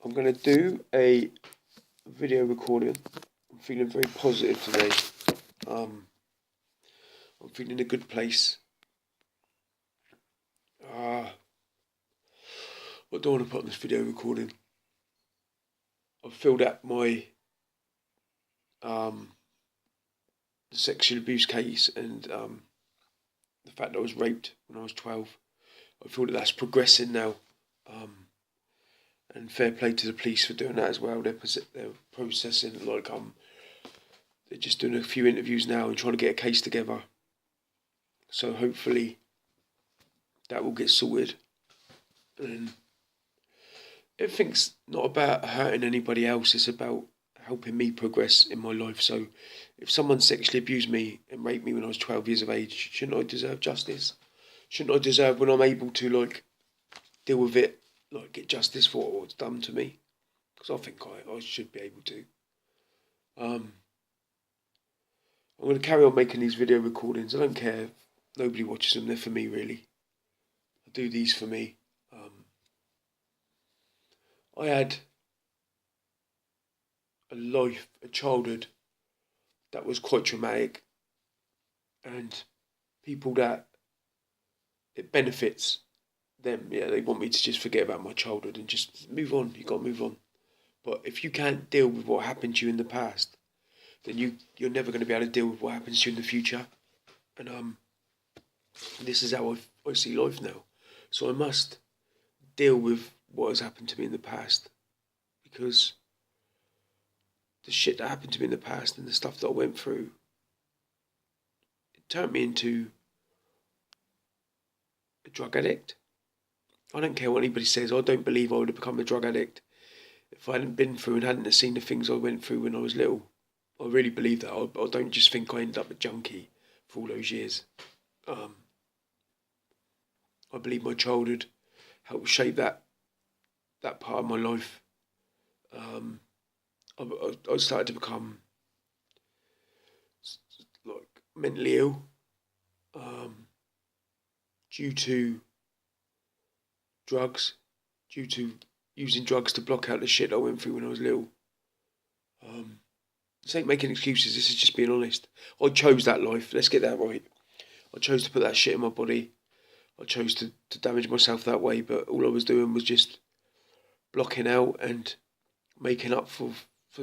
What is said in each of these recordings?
I'm going to do a video recording. I'm feeling very positive today. I'm feeling in a good place. What do I want to put on this video recording? I've filled out my sexual abuse case and the fact that I was raped when I was 12. I feel that that's progressing now. And fair play to the police for doing that as well. They're processing they're just doing a few interviews now and trying to get a case together. So hopefully that will get sorted. And everything's not about hurting anybody else. It's about helping me progress in my life. So if someone sexually abused me and raped me when I was 12 years of age, shouldn't I deserve justice? Shouldn't I deserve, when I'm able to deal with it, get justice for what's done to me? Because I think I should be able to. I'm going to carry on making these video recordings. I don't care if nobody watches them. They're for me, really. I do these for me. I had a childhood that was quite traumatic, and people that it benefits them, they want me to just forget about my childhood and just move on. You got to move on. But if you can't deal with what happened to you in the past, then you're never going to be able to deal with what happens to you in the future. And this is how I see life now. So I must deal with what has happened to me in the past, because the shit that happened to me in the past and the stuff that I went through, it turned me into a drug addict. I don't care what anybody says. I don't believe I would have become a drug addict if I hadn't been through and hadn't seen the things I went through when I was little. I really believe that. I don't just think I ended up a junkie for all those years. I believe my childhood helped shape that part of my life. I started to become mentally ill due to drugs, due to using drugs to block out the shit I went through when I was little. This ain't making excuses, this is just being honest. I chose that life, let's get that right. I chose to put that shit in my body. I chose to damage myself that way, but all I was doing was just blocking out and making up for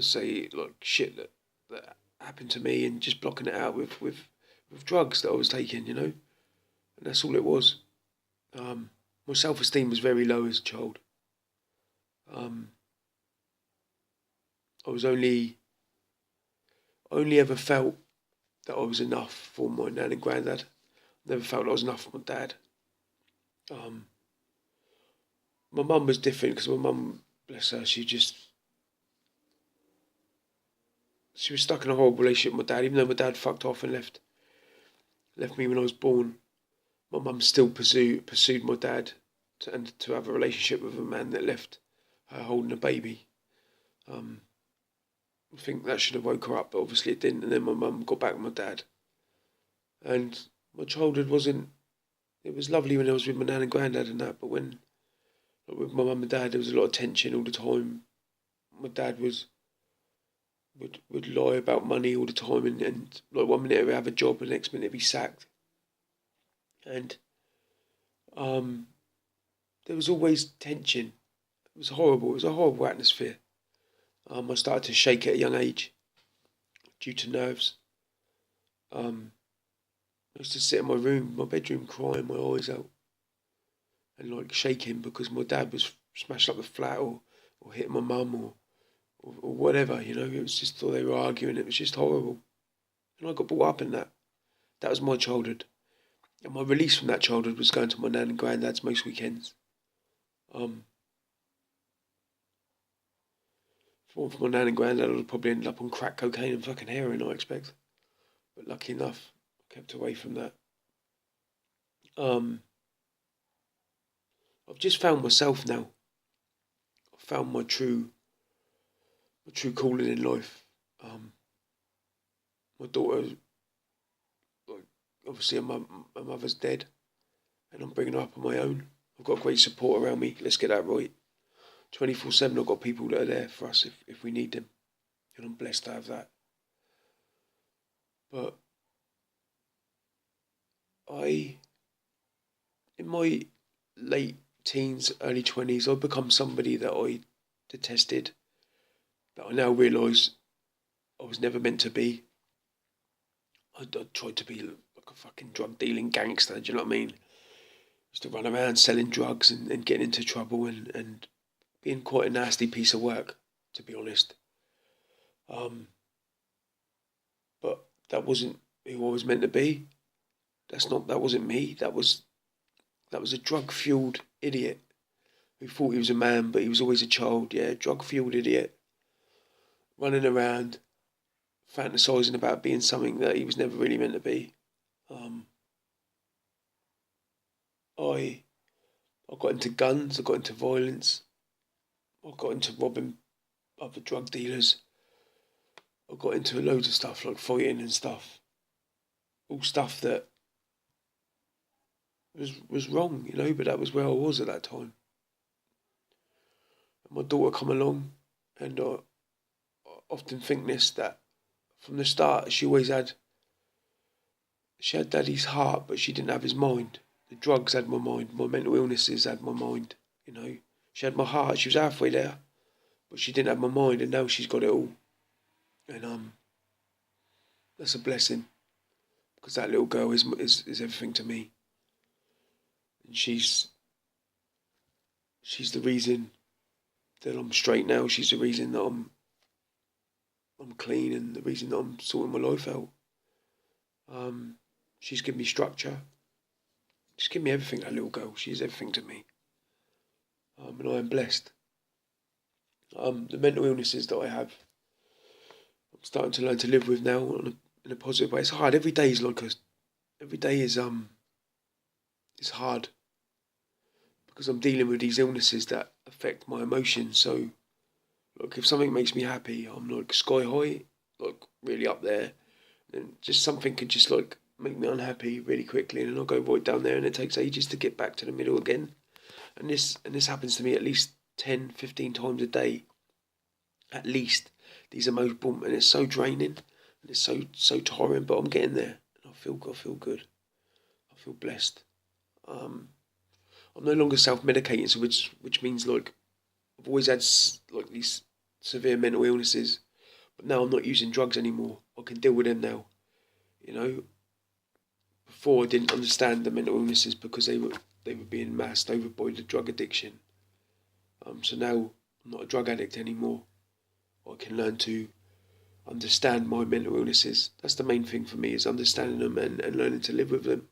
say, shit that happened to me, and just blocking it out with drugs that I was taking, And that's all it was. My self-esteem was very low as a child. I was only ever felt that I was enough for my nan and granddad. Never felt I was enough for my dad. My mum was different, because my mum, bless her, she was stuck in a horrible relationship with my dad. Even though my dad fucked off and left me when I was born, my mum still pursued my dad to have a relationship with a man that left her holding a baby. I think that should have woke her up, but obviously it didn't. And then my mum got back with my dad. And my childhood it was lovely when I was with my nan and granddad and that, but when with my mum and dad, there was a lot of tension all the time. My dad would lie about money all the time, and 1 minute he'd have a job, and the next minute he'd be sacked. And there was always tension. It was horrible. It was a horrible atmosphere. I started to shake at a young age due to nerves. I used to sit in my bedroom, crying my eyes out and shaking because my dad was smashing up the flat or hitting my mum or whatever, It was just, or they were arguing. It was just horrible. And I got brought up in that. That was my childhood. And my release from that childhood was going to my nan and granddad's most weekends. If it weren't for my nan and granddad, I would have probably ended up on crack cocaine and fucking heroin, I expect. But lucky enough, I kept away from that. I've just found myself now. I've found my true calling in life. My daughter, obviously my mother's dead, and I'm bringing her up on my own. I've got great support around me. Let's get that right. 24/7. I've got people that are there for us if we need them, and I'm blessed to have that. But in my late teens, early 20s, I've become somebody that I detested, that I now realise I was never meant to be. I tried to be like a fucking drug dealing gangster, do you know what I mean? Used to run around selling drugs and getting into trouble and being quite a nasty piece of work, to be honest. But that wasn't who I was meant to be. That wasn't me. That was a drug fueled idiot who thought he was a man, but he was always a child. Yeah, drug fueled idiot, running around, fantasizing about being something that he was never really meant to be. I got into guns. I got into violence. I got into robbing other drug dealers. I got into loads of stuff like fighting and stuff. All stuff that was wrong, you know, but that was where I was at that time. And my daughter come along, and I often think this, that from the start she had daddy's heart, but she didn't have his mind. The drugs had my mind. My mental illnesses had my mind. You know, she had my heart. She was halfway there, but she didn't have my mind. And now she's got it all. And that's a blessing, because that little girl is everything to me. And she's the reason that I'm straight now. She's the reason that I'm clean, and the reason that I'm sorting my life out. She's given me structure. She's given me everything, that little girl. She's everything to me. And I am blessed. The mental illnesses that I have, I'm starting to learn to live with now in a positive way. It's hard. Every day is hard, because I'm dealing with these illnesses that affect my emotions. So, like, if something makes me happy, I'm like sky high, like really up there, and just something could just like make me unhappy really quickly, and then I'll go right down there, and it takes ages to get back to the middle again. And this happens to me at least 10, 15 times a day. At least these emotions, boom, and it's so draining, and it's so tiring. But I'm getting there, and I feel good. I feel blessed. I'm no longer self-medicating, so which means like I've always had like these severe mental illnesses, but now I'm not using drugs anymore. I can deal with them now. You know, before I didn't understand the mental illnesses because they were being masked over by the drug addiction. So now I'm not a drug addict anymore. I can learn to understand my mental illnesses. That's the main thing for me, is understanding them and learning to live with them,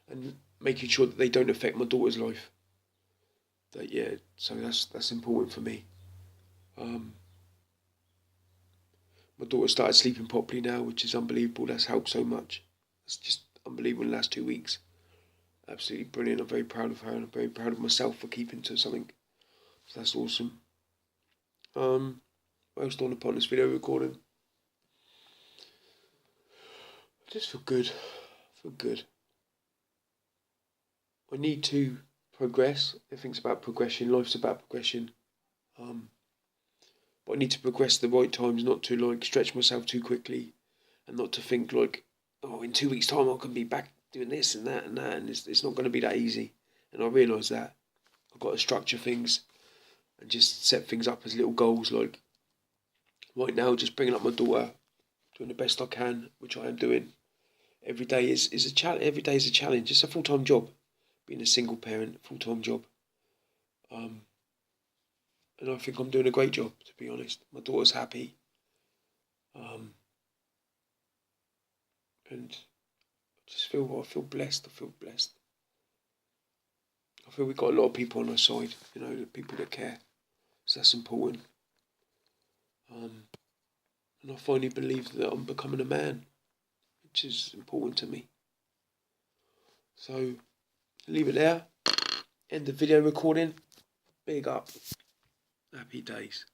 and making sure that they don't affect my daughter's life. So that's important for me. My daughter started sleeping properly now, which is unbelievable. That's helped so much. It's just unbelievable in the last 2 weeks. Absolutely brilliant. I'm very proud of her, and I'm very proud of myself for keeping to something. So that's awesome. What else do I want to put on this video recording? I just feel good. I feel good. I need to progress. Everything's about progression. Life's about progression. But I need to progress at the right times, not to like stretch myself too quickly, and not to think like, oh, in 2 weeks' time I can be back doing this and that, and it's not going to be that easy. And I realise that I've got to structure things and just set things up as little goals. Like right now, just bringing up my daughter, doing the best I can, which I am doing. Every day is a challenge. Every day is a challenge. It's a full-time job, being a single parent, full-time job. And I think I'm doing a great job, to be honest. My daughter's happy. And I feel blessed. I feel blessed. I feel we've got a lot of people on our side, you know, the people that care. So that's important. And I finally believe that I'm becoming a man, which is important to me. So, leave it there. End the video recording. Big up. Happy days.